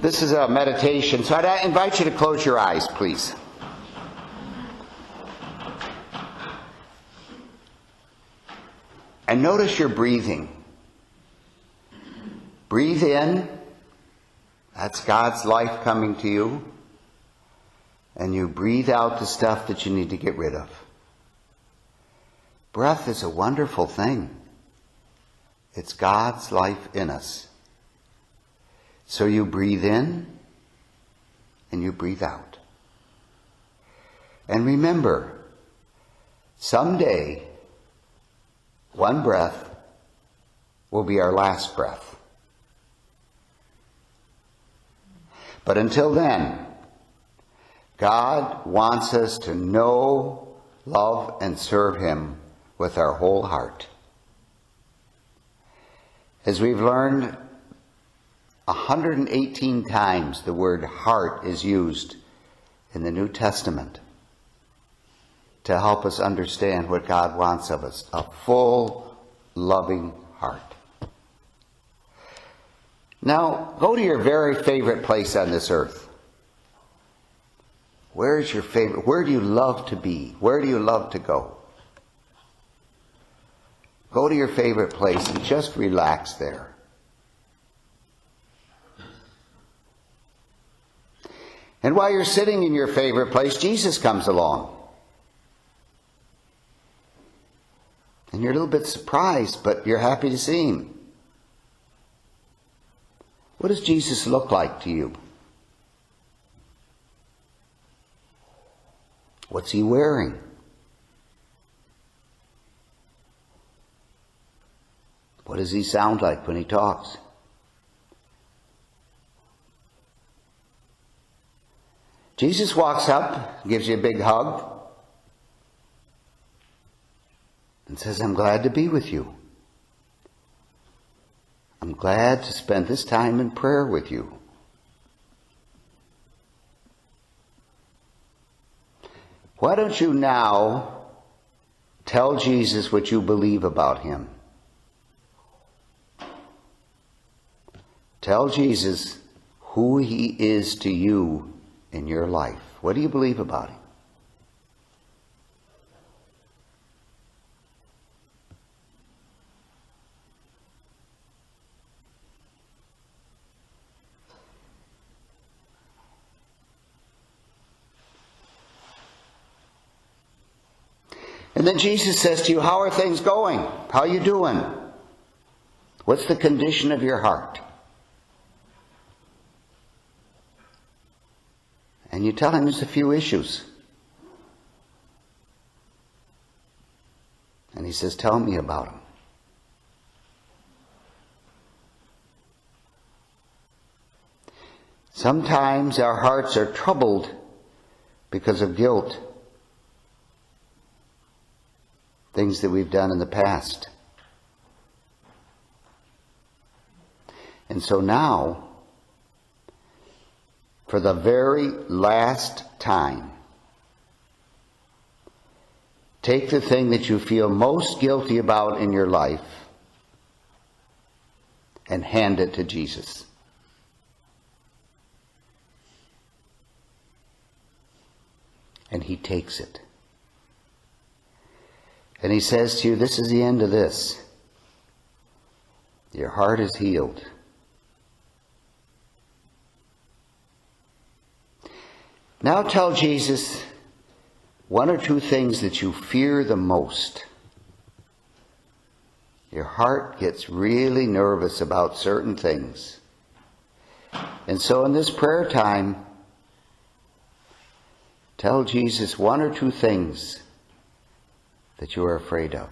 This is a meditation, so I'd invite you to close your eyes, please. And notice your breathing. Breathe in. That's God's life coming to you. And you breathe out the stuff that you need to get rid of. Breath is a wonderful thing. It's God's life in us. So you breathe in and you breathe out. And remember, someday, one breath will be our last breath. But until then, God wants us to know, love, and serve Him with our whole heart. As we've learned, 118 times the word heart is used in the New Testament to help us understand what God wants of us. A full, loving heart. Now, go to your very favorite place on this earth. Where is your favorite? Where do you love to be? Where do you love to go? Go to your favorite place and just relax there. And while you're sitting in your favorite place, Jesus comes along. And you're a little bit surprised, but you're happy to see Him. What does Jesus look like to you? What's He wearing? What does He sound like when He talks? Jesus walks up, gives you a big hug, and says, I'm glad to be with you. I'm glad to spend this time in prayer with you. Why don't you now tell Jesus what you believe about Him? Tell Jesus who He is to you in your life. What do you believe about Him? And then Jesus says to you, how are things going? How are you doing? What's the condition of your heart? And you tell Him there's a few issues. And He says, tell me about them. Sometimes our hearts are troubled because of guilt. Things that we've done in the past. And so now, for the very last time, take the thing that you feel most guilty about in your life and hand it to Jesus. And He takes it. And He says to you, this is the end of this. Your heart is healed. Now tell Jesus one or two things that you fear the most. Your heart gets really nervous about certain things. And so in this prayer time, tell Jesus one or two things that you are afraid of.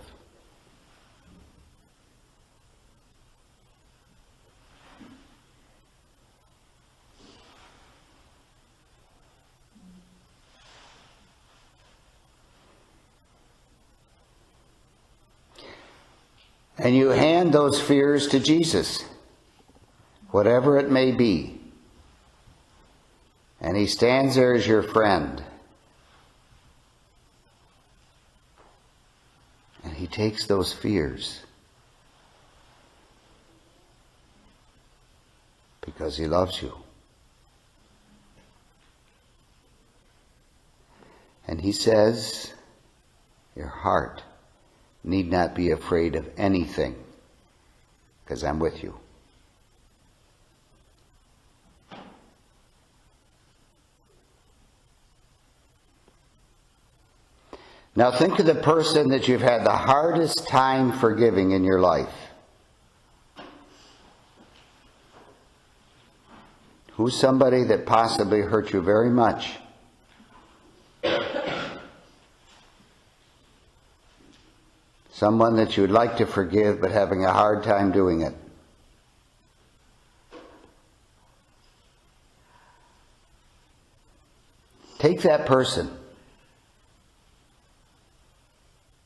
And you hand those fears to Jesus, whatever it may be. And He stands there as your friend. And He takes those fears because He loves you. And he says, your heart need not be afraid of anything, because I'm with you. Now think of the person that you've had the hardest time forgiving in your life. Who's somebody that possibly hurt you very much? Someone that you would like to forgive but having a hard time doing it. Take that person.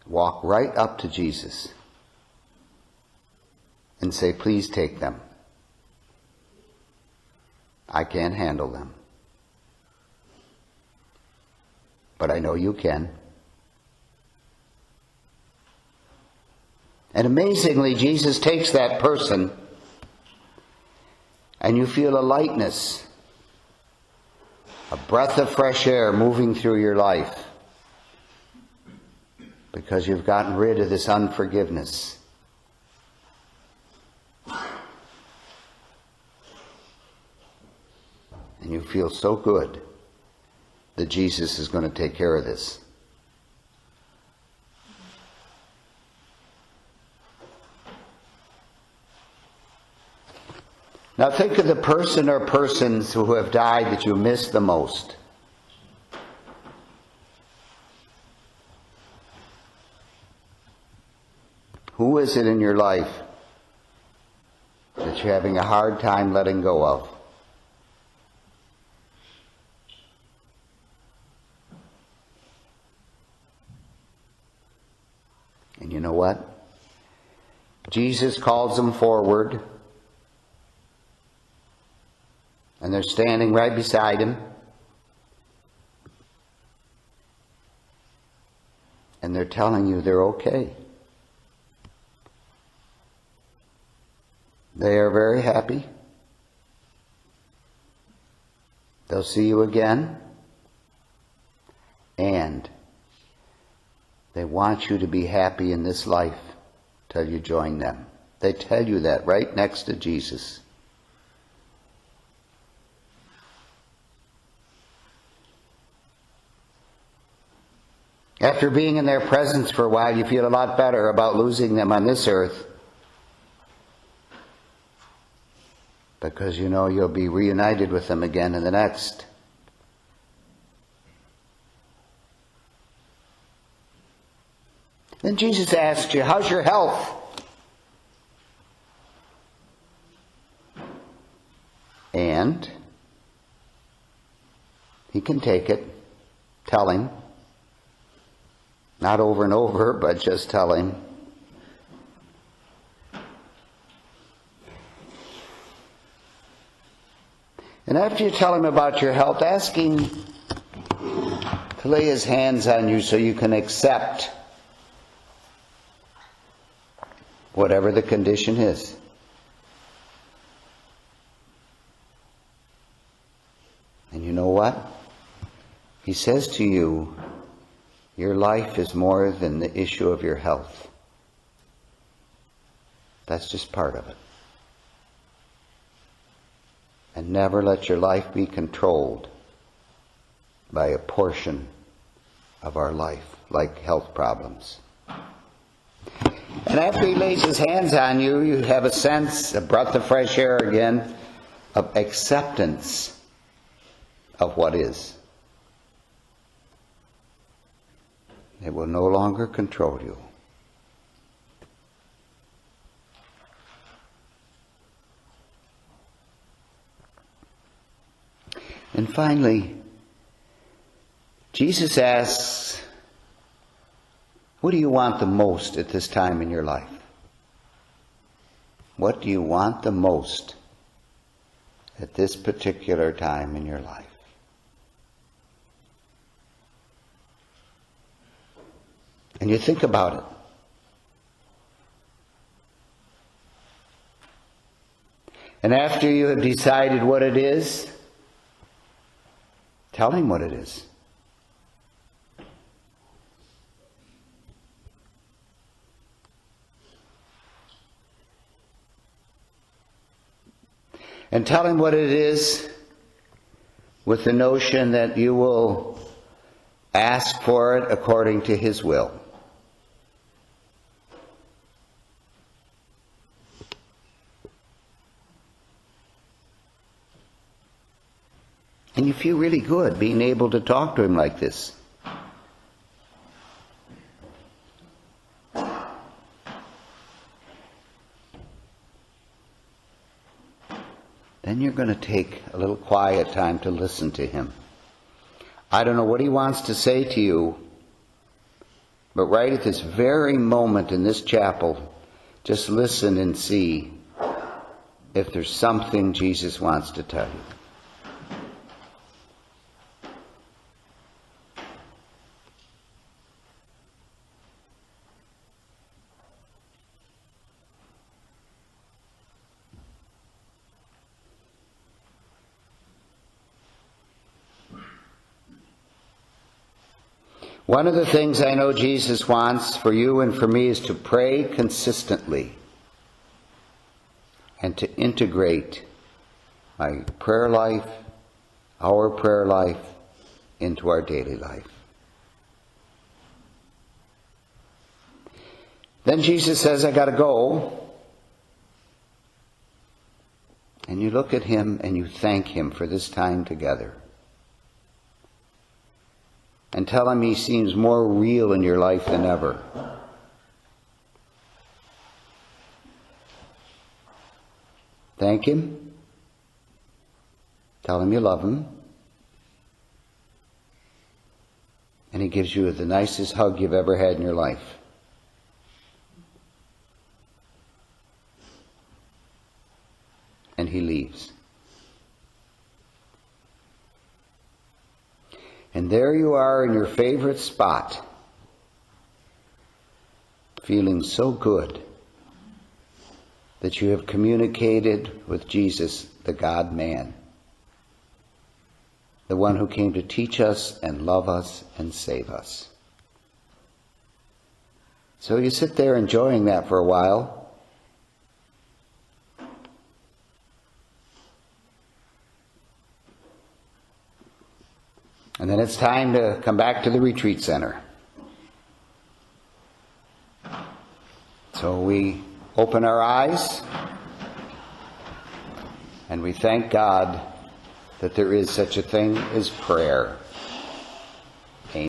Walk right up to Jesus and say, please take them. I can't handle them. But I know you can. And amazingly, Jesus takes that person and you feel a lightness, a breath of fresh air moving through your life. Because you've gotten rid of this unforgiveness. And you feel so good that Jesus is going to take care of this. Now think of the person or persons who have died that you miss the most. Who is it in your life that you're having a hard time letting go of? And you know what? Jesus calls them forward, and they're standing right beside him. And they're telling you they're okay. They are very happy. They'll see you again. And they want you to be happy in this life till you join them. They tell you that right next to Jesus. After being in their presence for a while, you feel a lot better about losing them on this earth. Because you know you'll be reunited with them again in the next. Then Jesus asks you, how's your health? And he can take it. Tell him. Not over and over, but just tell him. And after you tell him about your health, ask him to lay his hands on you so you can accept whatever the condition is. And you know what? He says to you, your life is more than the issue of your health. That's just part of it. And never let your life be controlled by a portion of our life, like health problems. And after he lays his hands on you, you have a sense, a breath of fresh air again, of acceptance of what is. It will no longer control you. And finally, Jesus asks, what do you want the most at this time in your life? What do you want the most at this particular time in your life? And you think about it. And after you have decided what it is, tell him what it is. And tell him what it is, with the notion that you will ask for it according to his will. And you feel really good being able to talk to him like this. Then you're going to take a little quiet time to listen to him. I don't know what he wants to say to you, but right at this very moment in this chapel, just listen and see if there's something Jesus wants to tell you. One of the things I know Jesus wants for you and for me is to pray consistently and to integrate my prayer life, our prayer life, into our daily life. Then Jesus says, I got to go. And you look at him and you thank him for this time together. And tell him he seems more real in your life than ever. Thank him. Tell him you love him. And he gives you the nicest hug you've ever had in your life. And he leaves. And there you are in your favorite spot, feeling so good that you have communicated with Jesus, the God-man, the one who came to teach us and love us and save us. So you sit there enjoying that for a while. And then it's time to come back to the retreat center. So we open our eyes and we thank God that there is such a thing as prayer.